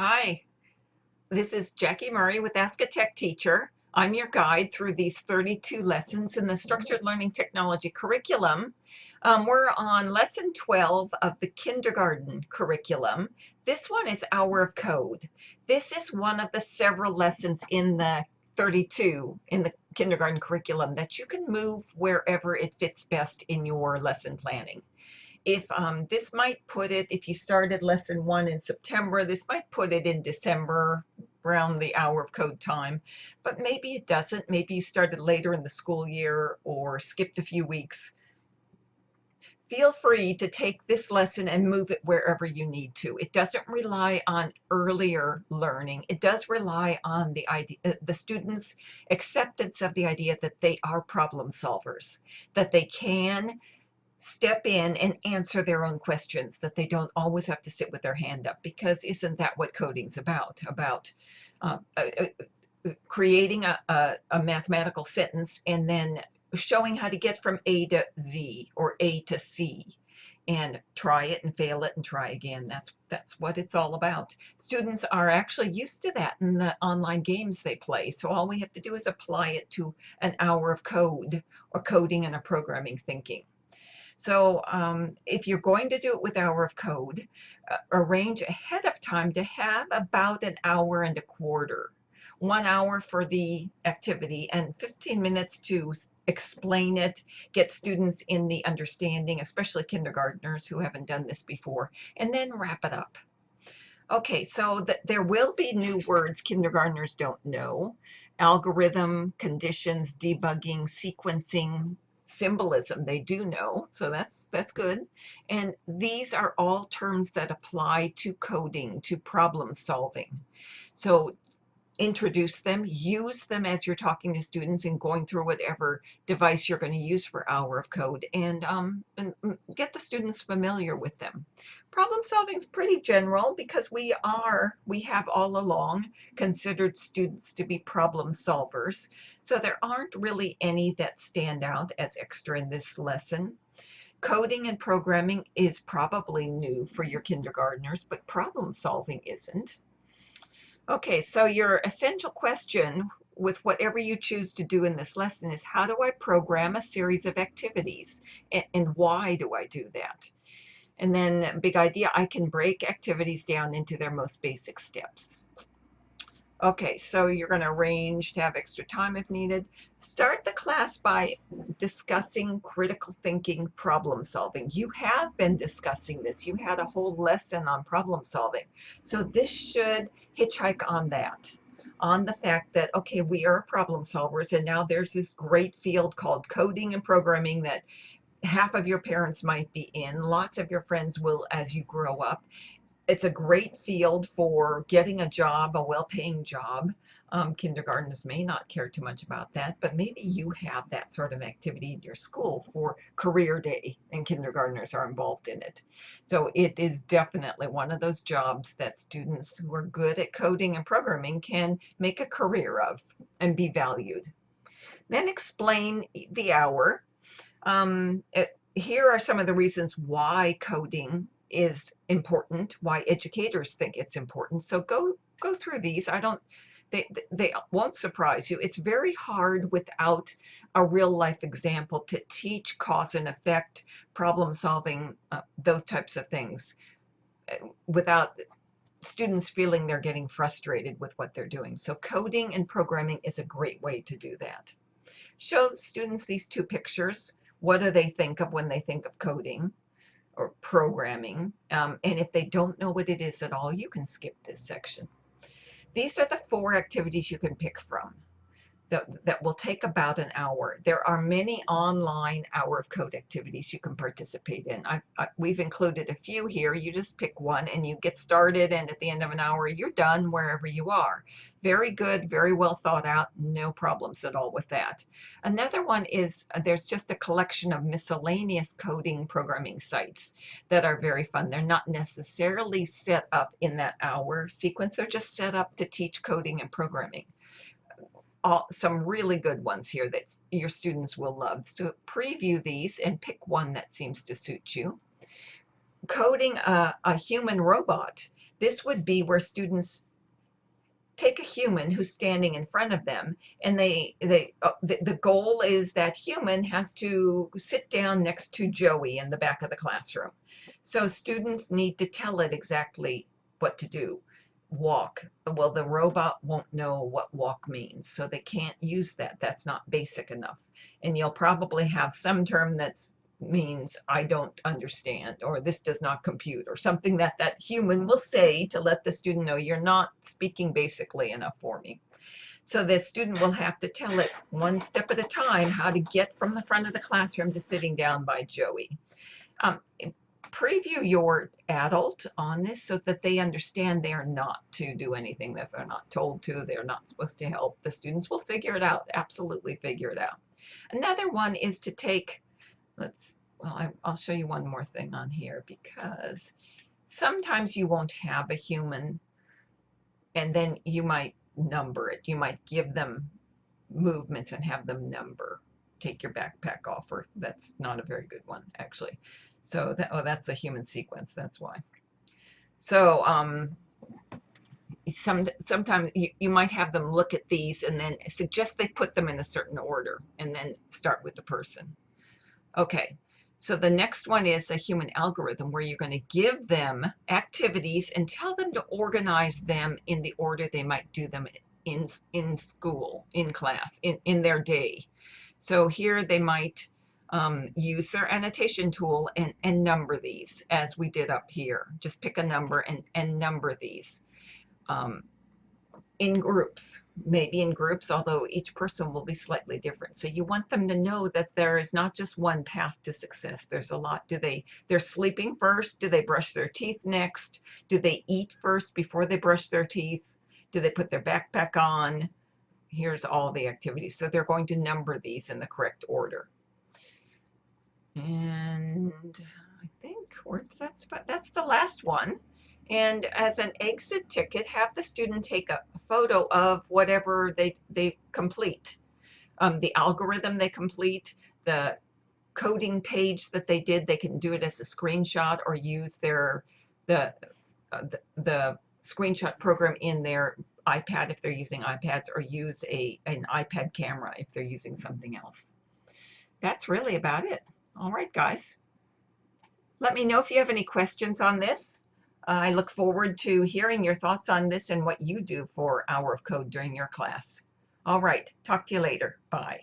Hi, this is Jackie Murray with Ask a Tech Teacher. I'm your guide through these 32 lessons in the Structured Learning Technology curriculum. We're on lesson 12 of the kindergarten curriculum. This one is Hour of Code. This is one of the several lessons in the 32 in the kindergarten curriculum that you can move wherever it fits best in your lesson planning. If this might put it, if you started lesson 1 in September, this might put it in December around the hour of code time, but maybe it doesn't. Maybe you started later in the school year or skipped a few weeks. Feel free to take this lesson and move it wherever you need to. It doesn't rely on earlier learning. It does rely on the students' acceptance of the idea that they are problem solvers, that they can step in and answer their own questions, that they don't always have to sit with their hand up, because isn't that what coding's about? About uh, uh, creating a mathematical sentence and then showing how to get from A to Z or A to C, and try it and fail it and try again. That's what it's all about. Students are actually used to that in the online games they play. So all we have to do is apply it to an hour of code or coding and a programming thinking. So if you're going to do it with Hour of Code, arrange ahead of time to have about an hour and a quarter. 1 hour for the activity and 15 minutes to explain it, get students in the understanding, especially kindergartners who haven't done this before, and then wrap it up. Okay, so there will be new words kindergartners don't know. Algorithm, conditions, debugging, sequencing, symbolism, they do know, so that's good. And these are all terms that apply to coding, to problem solving. So introduce them, use them as you're talking to students and going through whatever device you're going to use for Hour of Code, and get the students familiar with them. Problem solving is pretty general because we have all along considered students to be problem solvers. So there aren't really any that stand out as extra in this lesson. Coding and programming is probably new for your kindergartners, but problem solving isn't. Okay, so your essential question with whatever you choose to do in this lesson is, how do I program a series of activities, and why do I do that? And then big idea, I can break activities down into their most basic steps. Okay, so you're going to arrange to have extra time if needed. Start the class by discussing critical thinking, problem solving. You have been discussing this. You had a whole lesson on problem solving. So this should hitchhike on that, on the fact that, okay, we are problem solvers, and now there's this great field called coding and programming that half of your parents might be in, lots of your friends will as you grow up. It's a great field for getting a job, a well-paying job. Kindergartners may not care too much about that, but maybe you have that sort of activity in your school for career day, and kindergartners are involved in it. So it is definitely one of those jobs that students who are good at coding and programming can make a career of and be valued. Then explain the hour. Here are some of the reasons why coding is important, why educators think it's important. So go through these. They won't surprise you. It's very hard without a real life example to teach cause and effect, problem solving, those types of things, without students feeling they're getting frustrated with what they're doing. So coding and programming is a great way to do that. Show students these two pictures. What do they think of when they think of coding or programming? And if they don't know what it is at all, you can skip this section. These are the 4 activities you can pick from that will take about an hour. There are many online Hour of Code activities you can participate in. We've included a few here. You just pick one and you get started, and at the end of an hour, you're done wherever you are. Very good, very well thought out, no problems at all with that. Another one is there's just a collection of miscellaneous coding programming sites that are very fun. They're not necessarily set up in that hour sequence, they're just set up to teach coding and programming. Some really good ones here that your students will love. So preview these and pick one that seems to suit you. Coding a human robot. This would be where students take a human who's standing in front of them, and the goal is that human has to sit down next to Joey in the back of the classroom. So students need to tell it exactly what to do. Walk. Well, the robot won't know what walk means, so they can't use that. That's not basic enough. And you'll probably have some term that's means I don't understand, or this does not compute, or something that that human will say to let the student know you're not speaking basically enough for me. So the student will have to tell it one step at a time how to get from the front of the classroom to sitting down by Joey. Um, Preview your adult on this so that they understand they are not to do anything that they're not told to. They're not supposed to help. The students will figure it out, absolutely figure it out. Another one is to take, I'll show you one more thing on here, because sometimes you won't have a human and then you might number it. You might give them movements and have them number. Take your backpack off, or that's not a very good one, actually. So that's a human sequence, that's why. So sometimes you might have them look at these and then suggest they put them in a certain order and then start with the person. Okay, so the next one is a human algorithm, where you're going to give them activities and tell them to organize them in the order they might do them in school, in class, in their day. So here they might use their annotation tool and number these, as we did up here. Just pick a number and number these. In groups, maybe in groups, although each person will be slightly different. So you want them to know that there is not just one path to success. There's a lot. They're sleeping first? Do they brush their teeth next? Do they eat first before they brush their teeth? Do they put their backpack on? Here's all the activities. So they're going to number these in the correct order. And I think that's the last one. And as an exit ticket, have the student take a photo of whatever they complete. The algorithm they complete, the coding page that they did, they can do it as a screenshot or use the screenshot program in their iPad if they're using iPads, or use an iPad camera if they're using something else. That's really about it. All right, guys. Let me know if you have any questions on this. I look forward to hearing your thoughts on this and what you do for Hour of Code during your class. All right, talk to you later. Bye.